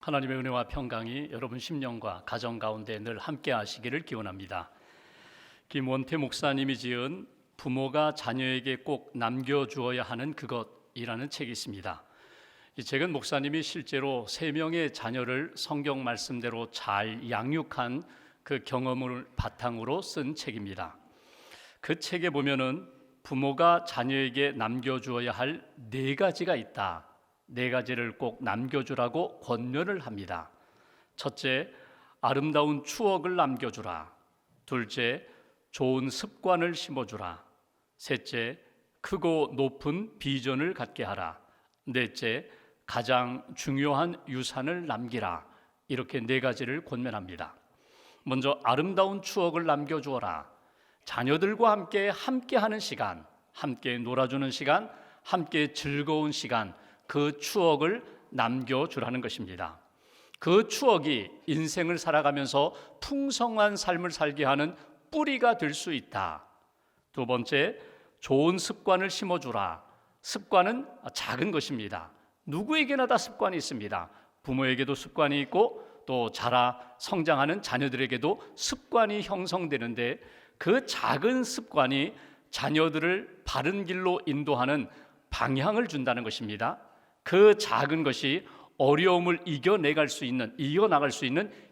하나님의 은혜와 평강이 여러분 심령과 가정 가운데 늘 함께 하시기를 기원합니다. 김원태 목사님이 지은 부모가 자녀에게 꼭 남겨주어야 하는 그것이라는 책이 있습니다. 이 책은 목사님이 실제로 3명의 자녀를 성경 말씀대로 잘 양육한 그 경험을 바탕으로 쓴 책입니다. 그 책에 보면은 부모가 자녀에게 남겨주어야 할 4가지가 있다. 4가지를 꼭 남겨주라고 권면을 합니다. 첫째, 아름다운 추억을 남겨주라. 둘째, 좋은 습관을 심어주라. 셋째, 크고 높은 비전을 갖게 하라. 넷째, 가장 중요한 유산을 남기라. 이렇게 4가지를 권면합니다. 먼저 아름다운 추억을 남겨주어라. 자녀들과 함께 하는 시간, 함께 놀아주는 시간, 함께 즐거운 시간, 그 추억을 남겨주라는 것입니다. 그 추억이 인생을 살아가면서 풍성한 삶을 살게 하는 뿌리가 될 수 있다. 두 번째, 좋은 습관을 심어주라. 습관은 작은 것입니다. 누구에게나 다 습관이 있습니다. 부모에게도 습관이 있고 또 자라 성장하는 자녀들에게도 습관이 형성되는데 그 작은 습관이 자녀들을 바른 길로 인도하는 방향을 준다는 것입니다. 그 작은 것이 어려움을 이겨나갈 수 있는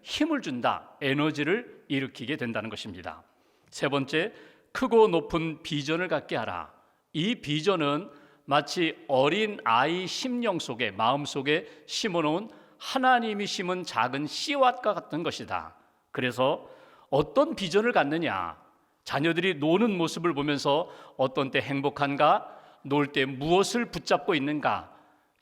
힘을 준다, 에너지를 일으키게 된다는 것입니다. 세 번째, 크고 높은 비전을 갖게 하라. 이 비전은 마치 어린 아이 심령 속에, 마음 속에 심어놓은 하나님이 심은 작은 씨앗과 같은 것이다. 그래서 어떤 비전을 갖느냐? 자녀들이 노는 모습을 보면서 어떤 때 행복한가? 놀 때 무엇을 붙잡고 있는가?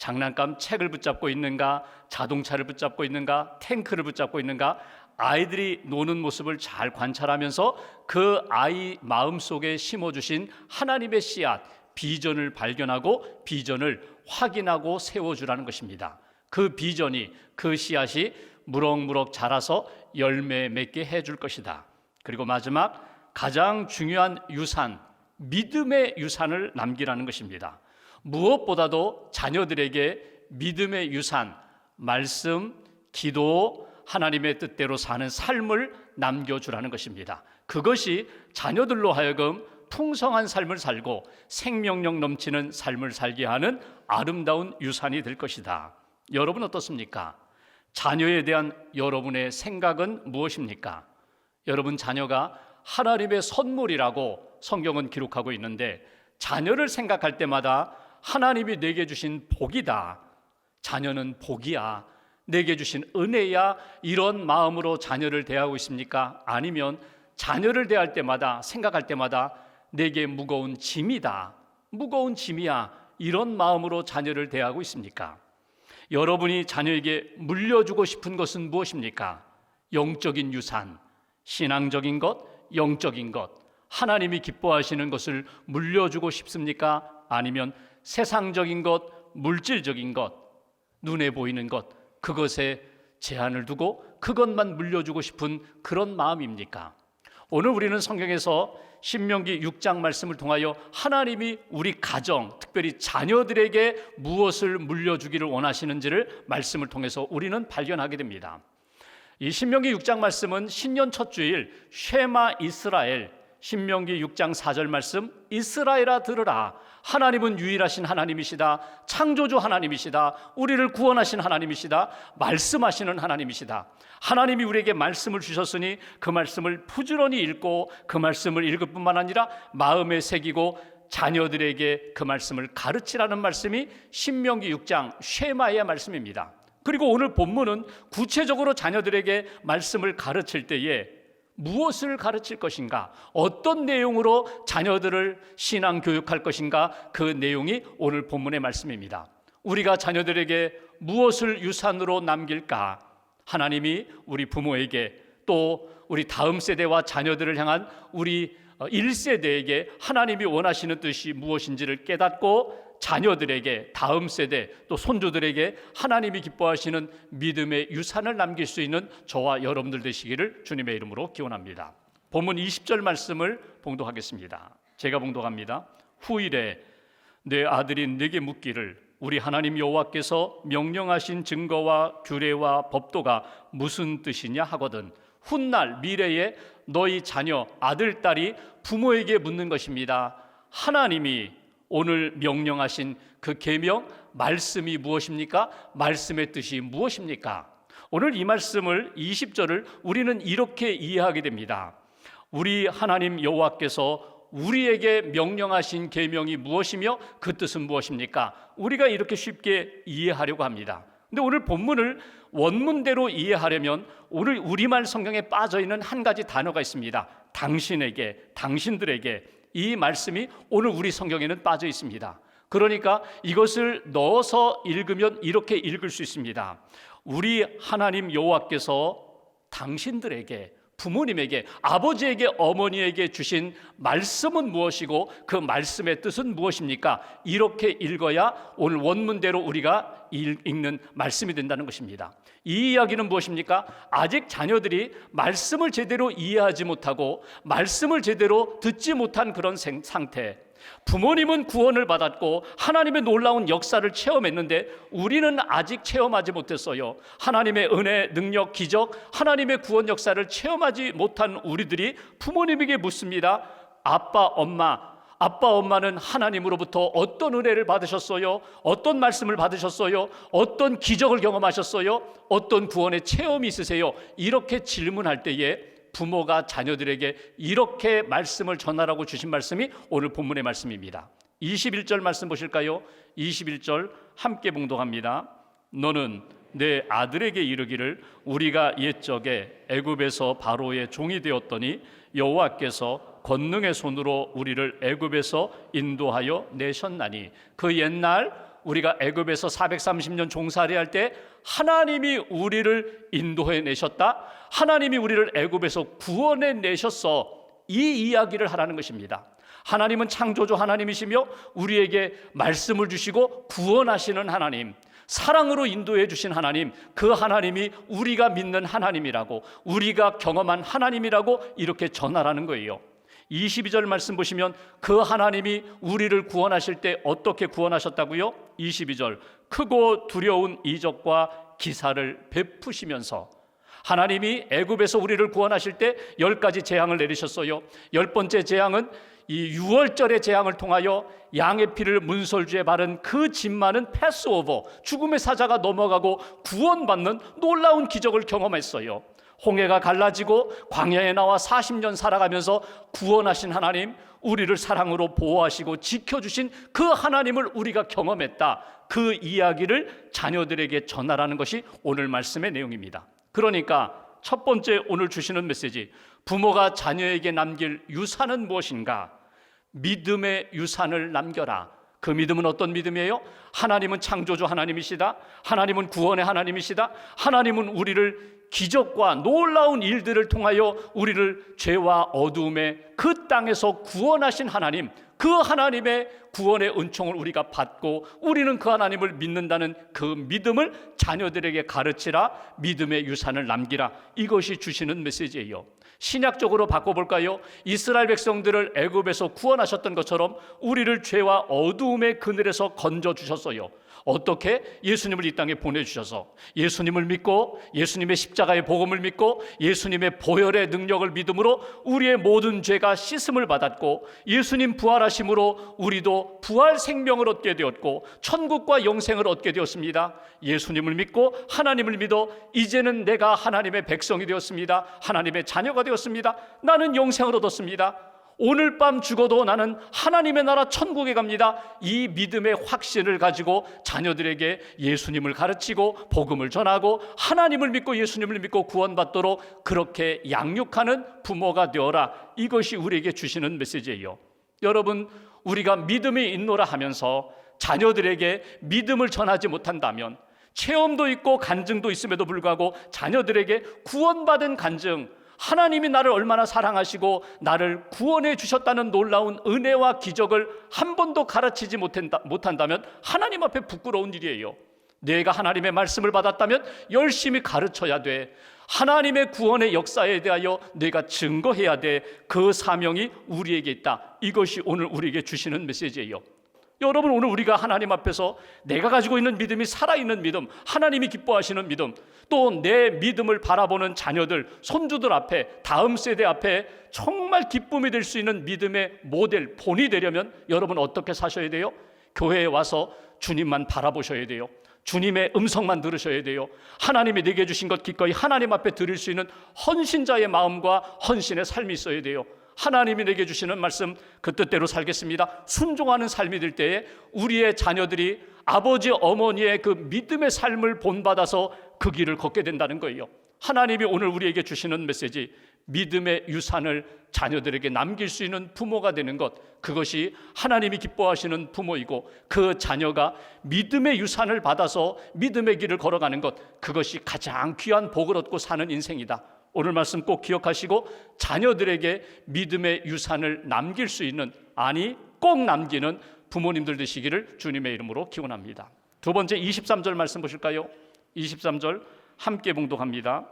장난감 책을 붙잡고 있는가? 자동차를 붙잡고 있는가? 탱크를 붙잡고 있는가? 아이들이 노는 모습을 잘 관찰하면서 그 아이 마음속에 심어주신 하나님의 씨앗, 비전을 발견하고 비전을 확인하고 세워주라는 것입니다. 그 비전이, 그 씨앗이 무럭무럭 자라서 열매 맺게 해줄 것이다. 그리고 마지막 가장 중요한 유산, 믿음의 유산을 남기라는 것입니다. 무엇보다도 자녀들에게 믿음의 유산, 말씀, 기도, 하나님의 뜻대로 사는 삶을 남겨주라는 것입니다. 그것이 자녀들로 하여금 풍성한 삶을 살고 생명력 넘치는 삶을 살게 하는 아름다운 유산이 될 것이다. 여러분 어떻습니까? 자녀에 대한 여러분의 생각은 무엇입니까? 여러분 자녀가 하나님의 선물이라고 성경은 기록하고 있는데 자녀를 생각할 때마다 하나님이 내게 주신 복이다, 자녀는 복이야, 내게 주신 은혜야, 이런 마음으로 자녀를 대하고 있습니까? 아니면 자녀를 대할 때마다, 생각할 때마다 내게 무거운 짐이다, 무거운 짐이야, 이런 마음으로 자녀를 대하고 있습니까? 여러분이 자녀에게 물려주고 싶은 것은 무엇입니까? 영적인 유산, 신앙적인 것, 영적인 것, 하나님이 기뻐하시는 것을 물려주고 싶습니까? 아니면 세상적인 것, 물질적인 것, 눈에 보이는 것, 그것에 제한을 두고 그것만 물려주고 싶은 그런 마음입니까? 오늘 우리는 성경에서 신명기 6장 말씀을 통하여 하나님이 우리 가정, 특별히 자녀들에게 무엇을 물려주기를 원하시는지를 말씀을 통해서 우리는 발견하게 됩니다. 이 신명기 6장 말씀은 신년 첫 주일 쉐마 이스라엘, 신명기 6장 4절 말씀, 이스라엘아 들으라, 하나님은 유일하신 하나님이시다, 창조주 하나님이시다, 우리를 구원하신 하나님이시다, 말씀하시는 하나님이시다. 하나님이 우리에게 말씀을 주셨으니 그 말씀을 부지런히 읽고 그 말씀을 읽을 뿐만 아니라 마음에 새기고 자녀들에게 그 말씀을 가르치라는 말씀이 신명기 6장 쉐마의 말씀입니다. 그리고 오늘 본문은 구체적으로 자녀들에게 말씀을 가르칠 때에 무엇을 가르칠 것인가, 어떤 내용으로 자녀들을 신앙 교육할 것인가, 그 내용이 오늘 본문의 말씀입니다. 우리가 자녀들에게 무엇을 유산으로 남길까? 하나님이 우리 부모에게, 또 우리 다음 세대와 자녀들을 향한 우리 1세대에게 하나님이 원하시는 뜻이 무엇인지를 깨닫고 자녀들에게, 다음 세대, 또 손주들에게 하나님이 기뻐하시는 믿음의 유산을 남길 수 있는 저와 여러분들 되시기를 주님의 이름으로 기원합니다. 본문 20절 말씀을 봉독하겠습니다. 제가 봉독합니다. 후일에 내 아들이 내게 묻기를 우리 하나님 여호와께서 명령하신 증거와 규례와 법도가 무슨 뜻이냐 하거든 훗날 미래에 너희 자녀 아들 딸이 부모에게 묻는 것입니다. 하나님이 오늘 명령하신 그 계명 말씀이 무엇입니까? 말씀의 뜻이 무엇입니까? 오늘 이 말씀을 20절을 우리는 이렇게 이해하게 됩니다. 우리 하나님 여호와께서 우리에게 명령하신 계명이 무엇이며 그 뜻은 무엇입니까? 우리가 이렇게 쉽게 이해하려고 합니다. 근데 오늘 본문을 원문대로 이해하려면 오늘 우리말 성경에 빠져있는 한 가지 단어가 있습니다. 당신에게, 당신들에게. 이 말씀이 오늘 우리 성경에는 빠져 있습니다. 그러니까 이것을 넣어서 읽으면 이렇게 읽을 수 있습니다. 우리 하나님 여호와께서 당신들에게, 부모님에게, 아버지에게, 어머니에게 주신 말씀은 무엇이고 그 말씀의 뜻은 무엇입니까? 이렇게 읽어야 오늘 원문대로 우리가 읽는 말씀이 된다는 것입니다. 이 이야기는 무엇입니까? 아직 자녀들이 말씀을 제대로 이해하지 못하고 말씀을 제대로 듣지 못한 그런 상태. 부모님은 구원을 받았고 하나님의 놀라운 역사를 체험했는데 우리는 아직 체험하지 못했어요. 하나님의 은혜, 능력, 기적, 하나님의 구원 역사를 체험하지 못한 우리들이 부모님에게 묻습니다. 아빠, 엄마는 하나님으로부터 어떤 은혜를 받으셨어요? 어떤 말씀을 받으셨어요? 어떤 기적을 경험하셨어요? 어떤 구원의 체험이 있으세요? 이렇게 질문할 때에 부모가 자녀들에게 이렇게 말씀을 전하라고 주신 말씀이 오늘 본문의 말씀입니다. 21절 말씀 보실까요? 21절 함께 봉독합니다. 너는 내 아들에게 이르기를 우리가 옛적에 애굽에서 바로의 종이 되었더니 여호와께서 권능의 손으로 우리를 애굽에서 인도하여 내셨나니 그 옛날 우리가 애굽에서 430년 종살이할 때 하나님이 우리를 인도해 내셨다. 하나님이 우리를 애굽에서 구원해 내셨어. 이 이야기를 하라는 것입니다. 하나님은 창조주 하나님이시며 우리에게 말씀을 주시고 구원하시는 하나님, 사랑으로 인도해 주신 하나님, 그 하나님이 우리가 믿는 하나님이라고, 우리가 경험한 하나님이라고 이렇게 전하라는 거예요. 22절 말씀 보시면 그 하나님이 우리를 구원하실 때 어떻게 구원하셨다고요? 22절 크고 두려운 이적과 기사를 베푸시면서 하나님이 애굽에서 우리를 구원하실 때 10가지 재앙을 내리셨어요. 10번째 재앙은 이 유월절의 재앙을 통하여 양의 피를 문설주에 바른 그 집 많은 패스오버, 죽음의 사자가 넘어가고 구원받는 놀라운 기적을 경험했어요. 홍해가 갈라지고 광야에 나와 40년 살아가면서 구원하신 하나님, 우리를 사랑으로 보호하시고 지켜주신 그 하나님을 우리가 경험했다. 그 이야기를 자녀들에게 전하라는 것이 오늘 말씀의 내용입니다. 그러니까 첫 번째 오늘 주시는 메시지, 부모가 자녀에게 남길 유산은 무엇인가? 믿음의 유산을 남겨라. 그 믿음은 어떤 믿음이에요? 하나님은 창조주 하나님이시다. 하나님은 구원의 하나님이시다. 하나님은 우리를 기적과 놀라운 일들을 통하여 우리를 죄와 어두움의 그 땅에서 구원하신 하나님, 그 하나님의 구원의 은총을 우리가 받고 우리는 그 하나님을 믿는다는 그 믿음을 자녀들에게 가르치라. 믿음의 유산을 남기라. 이것이 주시는 메시지예요. 신약적으로 바꿔볼까요? 이스라엘 백성들을 애굽에서 구원하셨던 것처럼 우리를 죄와 어두움의 그늘에서 건져주셨어요. 어떻게? 예수님을 이 땅에 보내주셔서 예수님을 믿고 예수님의 십자가의 복음을 믿고 예수님의 보혈의 능력을 믿음으로 우리의 모든 죄가 씻음을 받았고 예수님 부활하심으로 우리도 부활 생명을 얻게 되었고 천국과 영생을 얻게 되었습니다. 예수님을 믿고 하나님을 믿어 이제는 내가 하나님의 백성이 되었습니다. 하나님의 자녀가 되었습니다. 나는 영생을 얻었습니다. 오늘 밤 죽어도 나는 하나님의 나라 천국에 갑니다. 이 믿음의 확신을 가지고 자녀들에게 예수님을 가르치고 복음을 전하고 하나님을 믿고 예수님을 믿고 구원받도록 그렇게 양육하는 부모가 되어라. 이것이 우리에게 주시는 메시지예요. 여러분, 우리가 믿음이 있노라 하면서 자녀들에게 믿음을 전하지 못한다면 체험도 있고 간증도 있음에도 불구하고 자녀들에게 구원받은 간증, 하나님이 나를 얼마나 사랑하시고 나를 구원해 주셨다는 놀라운 은혜와 기적을 한 번도 가르치지 못한다면 하나님 앞에 부끄러운 일이에요. 내가 하나님의 말씀을 받았다면 열심히 가르쳐야 돼. 하나님의 구원의 역사에 대하여 내가 증거해야 돼. 그 사명이 우리에게 있다. 이것이 오늘 우리에게 주시는 메시지예요. 여러분, 오늘 우리가 하나님 앞에서 내가 가지고 있는 믿음이 살아있는 믿음, 하나님이 기뻐하시는 믿음, 또 내 믿음을 바라보는 자녀들, 손주들 앞에, 다음 세대 앞에 정말 기쁨이 될 수 있는 믿음의 모델, 본이 되려면 여러분 어떻게 사셔야 돼요? 교회에 와서 주님만 바라보셔야 돼요. 주님의 음성만 들으셔야 돼요. 하나님이 내게 주신 것 기꺼이 하나님 앞에 드릴 수 있는 헌신자의 마음과 헌신의 삶이 있어야 돼요. 하나님이 내게 주시는 말씀 그 뜻대로 살겠습니다, 순종하는 삶이 될 때에 우리의 자녀들이 아버지 어머니의 그 믿음의 삶을 본받아서 그 길을 걷게 된다는 거예요. 하나님이 오늘 우리에게 주시는 메시지, 믿음의 유산을 자녀들에게 남길 수 있는 부모가 되는 것, 그것이 하나님이 기뻐하시는 부모이고, 그 자녀가 믿음의 유산을 받아서 믿음의 길을 걸어가는 것, 그것이 가장 귀한 복을 얻고 사는 인생이다. 오늘 말씀 꼭 기억하시고 자녀들에게 믿음의 유산을 남길 수 있는, 아니 꼭 남기는 부모님들 되시기를 주님의 이름으로 기원합니다. 두 번째 23절 말씀 보실까요? 23절 함께 봉독합니다.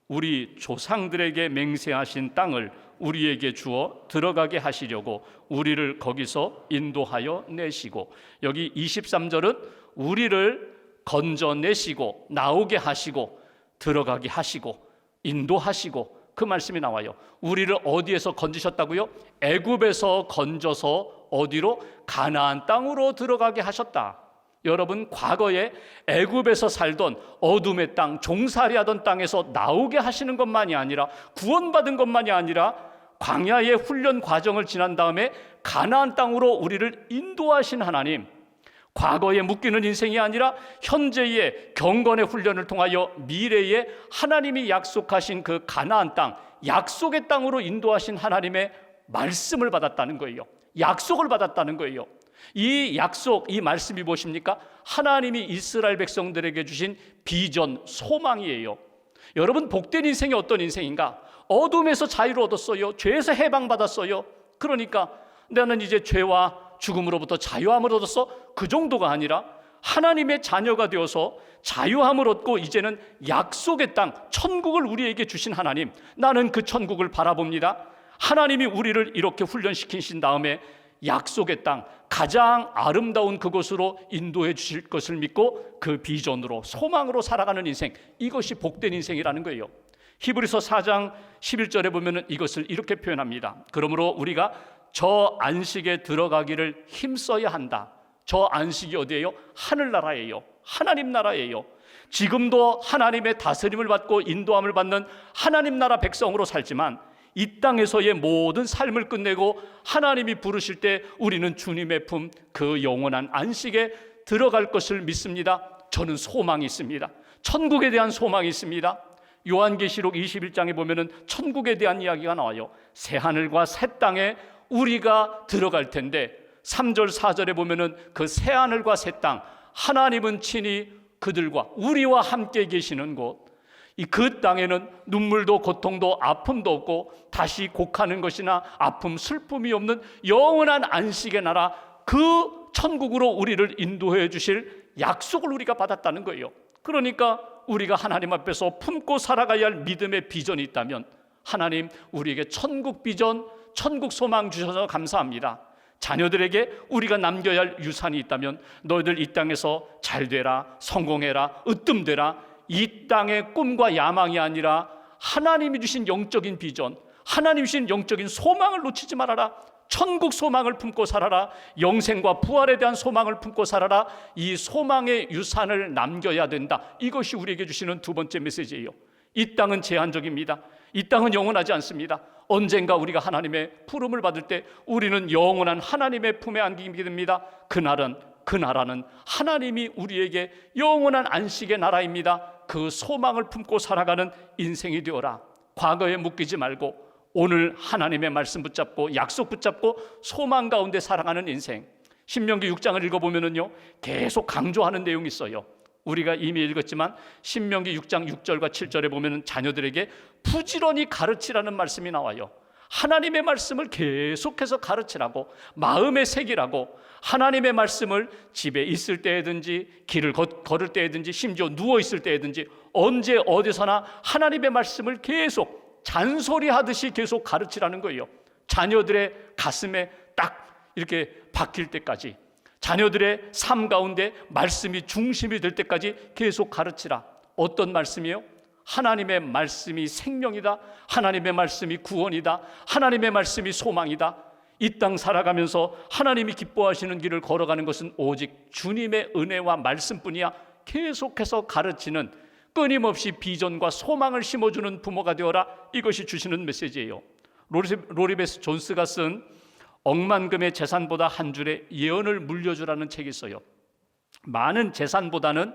우리 조상들에게 맹세하신 땅을 우리에게 주어 들어가게 하시려고 우리를 거기서 인도하여 내시고, 여기 23절은 우리를 건져내시고 나오게 하시고 들어가게 하시고 인도하시고, 그 말씀이 나와요. 우리를 어디에서 건지셨다고요? 애굽에서 건져서 어디로? 가나안 땅으로 들어가게 하셨다. 여러분, 과거에 애굽에서 살던 어둠의 땅, 종살이하던 땅에서 나오게 하시는 것만이 아니라, 구원받은 것만이 아니라 광야의 훈련 과정을 지난 다음에 가나안 땅으로 우리를 인도하신 하나님, 과거에 묶이는 인생이 아니라 현재의 경건의 훈련을 통하여 미래에 하나님이 약속하신 그 가나안 땅, 약속의 땅으로 인도하신 하나님의 말씀을 받았다는 거예요. 약속을 받았다는 거예요. 이 약속, 이 말씀이 무엇입니까? 하나님이 이스라엘 백성들에게 주신 비전, 소망이에요. 여러분, 복된 인생이 어떤 인생인가? 어둠에서 자유를 얻었어요. 죄에서 해방받았어요. 그러니까 나는 이제 죄와 죽음으로부터 자유함을 얻었어? 그 정도가 아니라 하나님의 자녀가 되어서 자유함을 얻고 이제는 약속의 땅, 천국을 우리에게 주신 하나님, 나는 그 천국을 바라봅니다. 하나님이 우리를 이렇게 훈련시키신 다음에 약속의 땅, 가장 아름다운 그곳으로 인도해 주실 것을 믿고 그 비전으로, 소망으로 살아가는 인생, 이것이 복된 인생이라는 거예요. 히브리서 4장 11절에 보면 이것을 이렇게 표현합니다. 그러므로 우리가 저 안식에 들어가기를 힘써야 한다. 저 안식이 어디예요? 하늘나라예요. 하나님 나라예요. 지금도 하나님의 다스림을 받고 인도함을 받는 하나님 나라 백성으로 살지만, 이 땅에서의 모든 삶을 끝내고 하나님이 부르실 때 우리는 주님의 품, 그 영원한 안식에 들어갈 것을 믿습니다. 저는 소망이 있습니다. 천국에 대한 소망이 있습니다. 요한계시록 21장에 보면은 천국에 대한 이야기가 나와요. 새 하늘과 새 땅에 우리가 들어갈 텐데, 3절 4절에 보면은 그 새 하늘과 새 땅, 하나님은 친히 그들과 우리와 함께 계시는 곳, 그 땅에는 눈물도 고통도 아픔도 없고 다시 곡하는 것이나 아픔 슬픔이 없는 영원한 안식의 나라, 그 천국으로 우리를 인도해 주실 약속을 우리가 받았다는 거예요. 그러니까 우리가 하나님 앞에서 품고 살아가야 할 믿음의 비전이 있다면, 하나님 우리에게 천국 비전, 천국 소망 주셔서 감사합니다. 자녀들에게 우리가 남겨야 할 유산이 있다면, 너희들 이 땅에서 잘 되라, 성공해라, 으뜸되라, 이 땅의 꿈과 야망이 아니라 하나님이 주신 영적인 비전, 하나님이 주신 영적인 소망을 놓치지 말아라. 천국 소망을 품고 살아라. 영생과 부활에 대한 소망을 품고 살아라. 이 소망의 유산을 남겨야 된다. 이것이 우리에게 주시는 두 번째 메시지예요. 이 땅은 제한적입니다. 이 땅은 영원하지 않습니다. 언젠가 우리가 하나님의 부름을 받을 때 우리는 영원한 하나님의 품에 안기게 됩니다. 그날은, 그 나라는 하나님이 우리에게 영원한 안식의 나라입니다. 그 소망을 품고 살아가는 인생이 되어라. 과거에 묶이지 말고 오늘 하나님의 말씀 붙잡고 약속 붙잡고 소망 가운데 살아가는 인생. 신명기 6장을 읽어보면요, 계속 강조하는 내용이 있어요. 우리가 이미 읽었지만 신명기 6장 6절과 7절에 보면 자녀들에게 부지런히 가르치라는 말씀이 나와요. 하나님의 말씀을 계속해서 가르치라고, 마음에 새기라고. 하나님의 말씀을 집에 있을 때든지 길을 걸을 때든지 심지어 누워 있을 때든지 언제 어디서나 하나님의 말씀을 계속 잔소리하듯이 계속 가르치라는 거예요. 자녀들의 가슴에 딱 이렇게 박힐 때까지, 자녀들의 삶 가운데 말씀이 중심이 될 때까지 계속 가르치라. 어떤 말씀이요? 하나님의 말씀이 생명이다. 하나님의 말씀이 구원이다. 하나님의 말씀이 소망이다. 이 땅 살아가면서 하나님이 기뻐하시는 길을 걸어가는 것은 오직 주님의 은혜와 말씀뿐이야. 계속해서 가르치는, 끊임없이 비전과 소망을 심어주는 부모가 되어라. 이것이 주시는 메시지예요. 로리베스 존스가 쓴 억만금의 재산보다 한 줄의 예언을 물려주라는 책이 있어요. 많은 재산보다는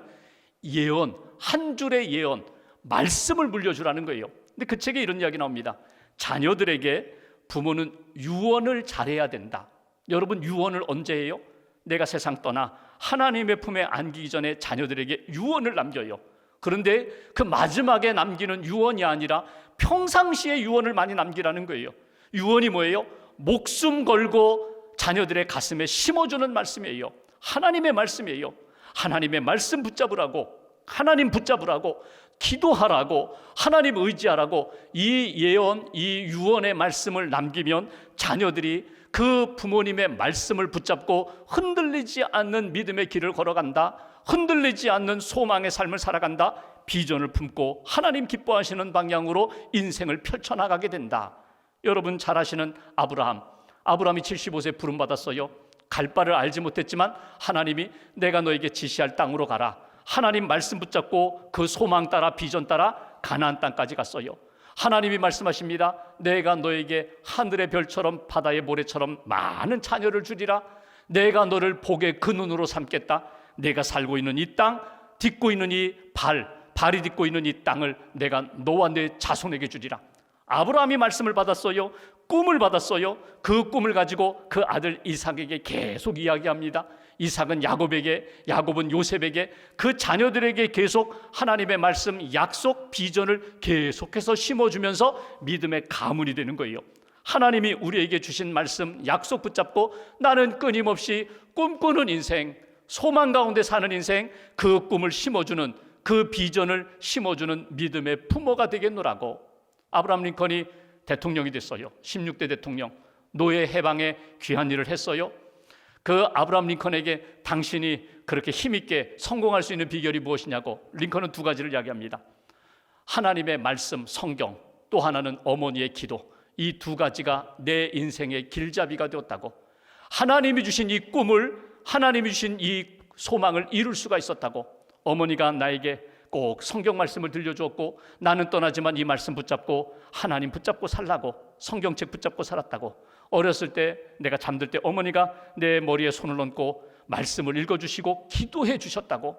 예언, 한 줄의 예언, 말씀을 물려주라는 거예요. 근데 그 책에 이런 이야기 나옵니다. 자녀들에게 부모는 유언을 잘해야 된다. 여러분, 유언을 언제 해요? 내가 세상 떠나 하나님의 품에 안기기 전에 자녀들에게 유언을 남겨요. 그런데 그 마지막에 남기는 유언이 아니라 평상시에 유언을 많이 남기라는 거예요. 유언이 뭐예요? 목숨 걸고 자녀들의 가슴에 심어주는 말씀이에요. 하나님의 말씀이에요. 하나님의 말씀 붙잡으라고, 하나님 붙잡으라고, 기도하라고, 하나님 의지하라고, 이 예언, 이 유언의 말씀을 남기면 자녀들이 그 부모님의 말씀을 붙잡고 흔들리지 않는 믿음의 길을 걸어간다. 흔들리지 않는 소망의 삶을 살아간다. 비전을 품고 하나님 기뻐하시는 방향으로 인생을 펼쳐나가게 된다. 여러분 잘 아시는 아브라함이 75세 부름받았어요. 갈 바를 알지 못했지만 하나님이 내가 너에게 지시할 땅으로 가라. 하나님 말씀 붙잡고 그 소망 따라 비전 따라 가나안 땅까지 갔어요. 하나님이 말씀하십니다. 내가 너에게 하늘의 별처럼 바다의 모래처럼 많은 자녀를 주리라. 내가 너를 복의 근원으로 삼겠다. 내가 살고 있는 이 땅, 딛고 있는 이 발이 딛고 있는 이 땅을 내가 너와 내 자손에게 주리라. 아브라함이 말씀을 받았어요. 꿈을 받았어요. 그 꿈을 가지고 그 아들 이삭에게 계속 이야기합니다. 이삭은 야곱은 요셉에게, 그 자녀들에게 계속 하나님의 말씀, 약속, 비전을 계속해서 심어주면서 믿음의 가문이 되는 거예요. 하나님이 우리에게 주신 말씀, 약속 붙잡고 나는 끊임없이 꿈꾸는 인생, 소망 가운데 사는 인생, 그 꿈을 심어주는, 그 비전을 심어주는 믿음의 부모가 되겠노라고. 아브라함 링컨이 대통령이 됐어요. 16대 대통령, 노예 해방에 귀한 일을 했어요. 그 아브라함 링컨에게 당신이 그렇게 힘있게 성공할 수 있는 비결이 무엇이냐고 링컨은 두 가지를 이야기합니다. 하나님의 말씀, 성경, 또 하나는 어머니의 기도. 이 두 가지가 내 인생의 길잡이가 되었다고. 하나님이 주신 이 꿈을, 하나님이 주신 이 소망을 이룰 수가 있었다고. 어머니가 나에게 꼭 성경 말씀을 들려주었고 나는 떠나지만 이 말씀 붙잡고 하나님 붙잡고 살라고, 성경책 붙잡고 살았다고. 어렸을 때 내가 잠들 때 어머니가 내 머리에 손을 얹고 말씀을 읽어주시고 기도해 주셨다고.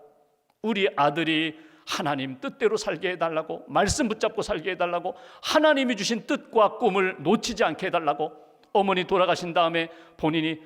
우리 아들이 하나님 뜻대로 살게 해달라고, 말씀 붙잡고 살게 해달라고, 하나님이 주신 뜻과 꿈을 놓치지 않게 해달라고. 어머니 돌아가신 다음에 본인이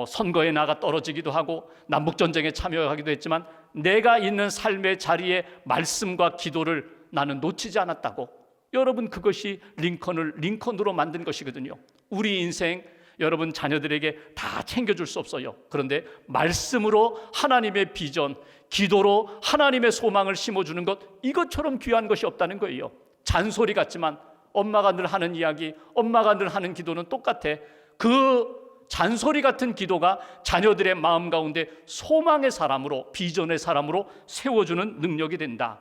선거에 나가 떨어지기도 하고 남북전쟁에 참여하기도 했지만 내가 있는 삶의 자리에 말씀과 기도를 나는 놓치지 않았다고. 여러분, 그것이 링컨으로 만든 것이거든요. 우리 인생, 여러분 자녀들에게 다 챙겨줄 수 없어요. 그런데 말씀으로 하나님의 비전, 기도로 하나님의 소망을 심어주는 것, 이것처럼 귀한 것이 없다는 거예요. 잔소리 같지만 엄마가 늘 하는 이야기, 엄마가 늘 하는 기도는 똑같아. 그 잔소리 같은 기도가 자녀들의 마음 가운데 소망의 사람으로, 비전의 사람으로 세워주는 능력이 된다.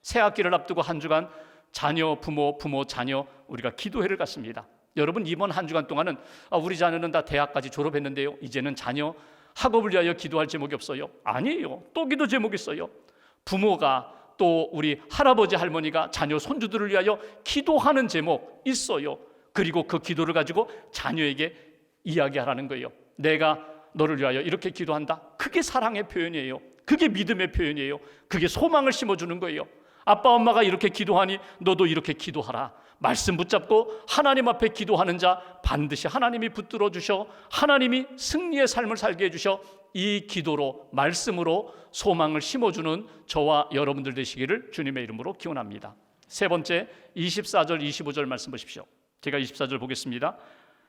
새학기를 앞두고 한 주간 자녀, 부모, 자녀, 우리가 기도회를 갔습니다. 여러분, 이번 한 주간 동안은 우리 자녀는 다 대학까지 졸업했는데요, 이제는 자녀 학업을 위하여 기도할 제목이 없어요. 아니에요. 또 기도 제목이 있어요. 부모가, 또 우리 할아버지 할머니가 자녀 손주들을 위하여 기도하는 제목 있어요. 그리고 그 기도를 가지고 자녀에게 이야기하라는 거예요. 내가 너를 위하여 이렇게 기도한다. 그게 사랑의 표현이에요. 그게 믿음의 표현이에요. 그게 소망을 심어주는 거예요. 아빠 엄마가 이렇게 기도하니 너도 이렇게 기도하라. 말씀 붙잡고 하나님 앞에 기도하는 자 반드시 하나님이 붙들어 주셔, 하나님이 승리의 삶을 살게 해주셔. 이 기도로, 말씀으로 소망을 심어주는 저와 여러분들 되시기를 주님의 이름으로 기원합니다. 세 번째, 24절 25절 말씀 보십시오. 제가 24절 보겠습니다.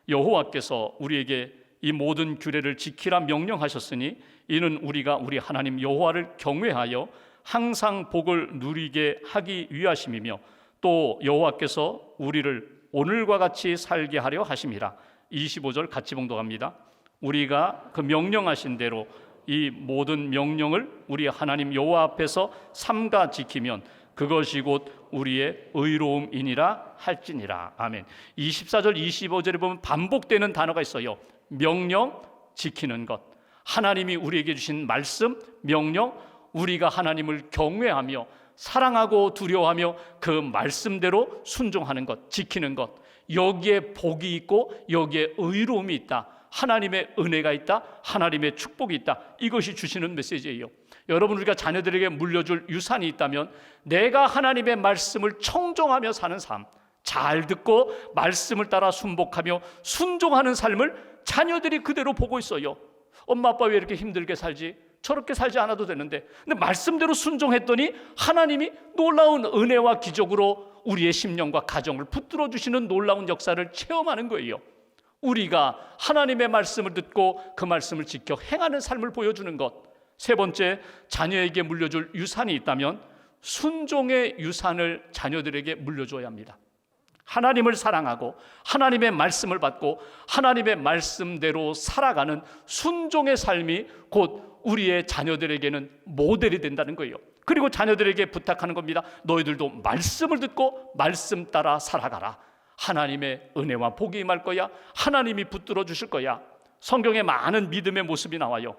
여호와께서 우리에게 이 모든 규례를 지키라 명령하셨으니 이는 우리가 우리 하나님 여호와를 경외하여 항상 복을 누리게 하기 위하심이며 또 여호와께서 우리를 오늘과 같이 살게 하려 하심이라. 25절 같이 봉독합니다. 우리가 그 명령하신 대로 이 모든 명령을 우리 하나님 여호와 앞에서 삼가 지키면 그것이 곧 우리의 의로움이니라 할지니라. 아멘. 24절 25절에 보면 반복되는 단어가 있어요. 명령, 지키는 것. 하나님이 우리에게 주신 말씀, 명령, 우리가 하나님을 경외하며 사랑하고 두려워하며 그 말씀대로 순종하는 것, 지키는 것. 여기에 복이 있고 여기에 의로움이 있다. 하나님의 은혜가 있다. 하나님의 축복이 있다. 이것이 주시는 메시지예요. 여러분, 우리가 자녀들에게 물려줄 유산이 있다면 내가 하나님의 말씀을 청종하며 사는 삶, 잘 듣고 말씀을 따라 순복하며 순종하는 삶을 자녀들이 그대로 보고 있어요. 엄마 아빠 왜 이렇게 힘들게 살지? 저렇게 살지 않아도 되는데. 근데 말씀대로 순종했더니 하나님이 놀라운 은혜와 기적으로 우리의 심령과 가정을 붙들어 주시는 놀라운 역사를 체험하는 거예요. 우리가 하나님의 말씀을 듣고 그 말씀을 지켜 행하는 삶을 보여주는 것. 세 번째, 자녀에게 물려줄 유산이 있다면 순종의 유산을 자녀들에게 물려줘야 합니다. 하나님을 사랑하고 하나님의 말씀을 받고 하나님의 말씀대로 살아가는 순종의 삶이 곧 우리의 자녀들에게는 모델이 된다는 거예요. 그리고 자녀들에게 부탁하는 겁니다. 너희들도 말씀을 듣고 말씀 따라 살아가라. 하나님의 은혜와 복이 임할 거야. 하나님이 붙들어 주실 거야. 성경에 많은 믿음의 모습이 나와요.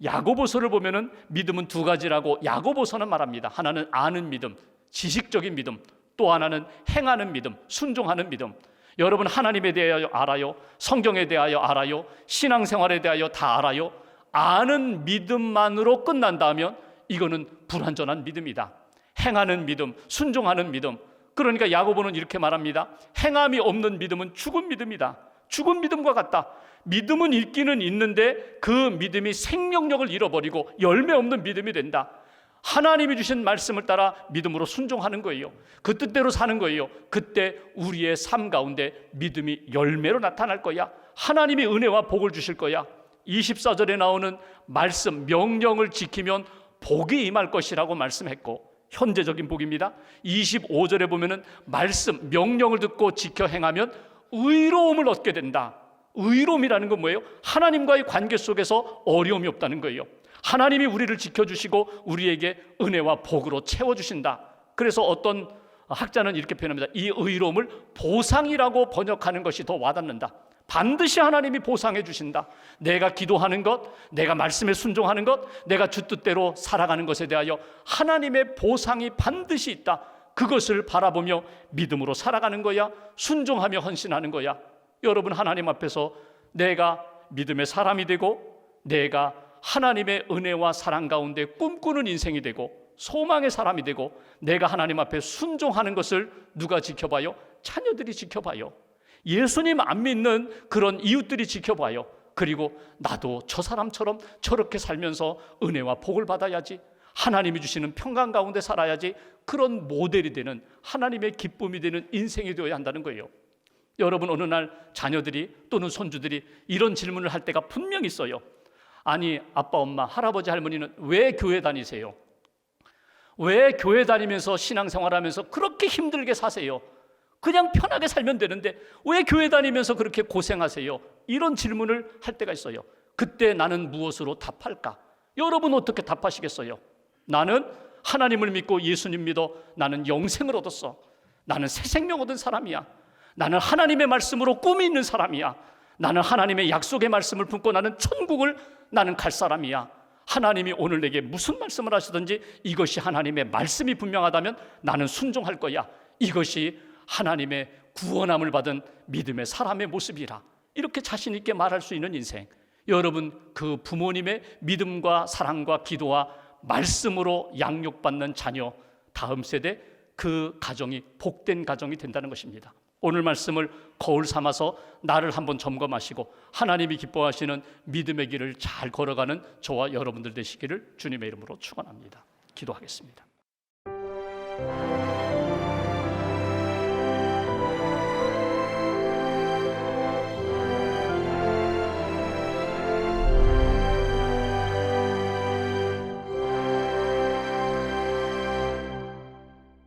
야고보서를 보면은 믿음은 두 가지라고 야고보서는 말합니다. 하나는 아는 믿음, 지식적인 믿음, 또 하나는 행하는 믿음, 순종하는 믿음. 여러분, 하나님에 대하여 알아요? 성경에 대하여 알아요? 신앙생활에 대하여 다 알아요? 아는 믿음만으로 끝난다면 이거는 불완전한 믿음이다. 행하는 믿음, 순종하는 믿음. 그러니까 야고보는 이렇게 말합니다. 행함이 없는 믿음은 죽은 믿음이다. 죽은 믿음과 같다. 믿음은 있기는 있는데 그 믿음이 생명력을 잃어버리고 열매 없는 믿음이 된다. 하나님이 주신 말씀을 따라 믿음으로 순종하는 거예요. 그 뜻대로 사는 거예요. 그때 우리의 삶 가운데 믿음이 열매로 나타날 거야. 하나님이 은혜와 복을 주실 거야. 24절에 나오는 말씀, 명령을 지키면 복이 임할 것이라고 말씀했고, 현재적인 복입니다. 25절에 보면은 말씀, 명령을 듣고 지켜 행하면 의로움을 얻게 된다. 의로움이라는 건 뭐예요? 하나님과의 관계 속에서 어려움이 없다는 거예요. 하나님이 우리를 지켜주시고 우리에게 은혜와 복으로 채워주신다. 그래서 어떤 학자는 이렇게 표현합니다. 이 의로움을 보상이라고 번역하는 것이 더 와닿는다. 반드시 하나님이 보상해 주신다. 내가 기도하는 것, 내가 말씀에 순종하는 것, 내가 주 뜻대로 살아가는 것에 대하여 하나님의 보상이 반드시 있다. 그것을 바라보며 믿음으로 살아가는 거야. 순종하며 헌신하는 거야. 여러분, 하나님 앞에서 내가 믿음의 사람이 되고 내가 하나님의 은혜와 사랑 가운데 꿈꾸는 인생이 되고 소망의 사람이 되고 내가 하나님 앞에 순종하는 것을 누가 지켜봐요? 자녀들이 지켜봐요. 예수님 안 믿는 그런 이웃들이 지켜봐요. 그리고 나도 저 사람처럼 저렇게 살면서 은혜와 복을 받아야지, 하나님이 주시는 평강 가운데 살아야지, 그런 모델이 되는 하나님의 기쁨이 되는 인생이 되어야 한다는 거예요. 여러분, 어느 날 자녀들이 또는 손주들이 이런 질문을 할 때가 분명히 있어요. 아니, 아빠, 엄마, 할아버지, 할머니는 왜 교회 다니세요? 왜 교회 다니면서 신앙생활하면서 그렇게 힘들게 사세요? 그냥 편하게 살면 되는데 왜 교회 다니면서 그렇게 고생하세요? 이런 질문을 할 때가 있어요. 그때 나는 무엇으로 답할까? 여러분, 어떻게 답하시겠어요? 나는 하나님을 믿고 예수님 믿어 나는 영생을 얻었어. 나는 새 생명 얻은 사람이야. 나는 하나님의 말씀으로 꿈이 있는 사람이야. 나는 하나님의 약속의 말씀을 품고 나는 천국을 나는 갈 사람이야. 하나님이 오늘 내게 무슨 말씀을 하시든지 이것이 하나님의 말씀이 분명하다면 나는 순종할 거야. 이것이 하나님의 구원함을 받은 믿음의 사람의 모습이라. 이렇게 자신 있게 말할 수 있는 인생. 여러분, 그 부모님의 믿음과 사랑과 기도와 말씀으로 양육받는 자녀, 다음 세대, 그 가정이 복된 가정이 된다는 것입니다. 오늘 말씀을 거울 삼아서 나를 한번 점검하시고 하나님이 기뻐하시는 믿음의 길을 잘 걸어가는 저와 여러분들 되시기를 주님의 이름으로 축원합니다. 기도하겠습니다.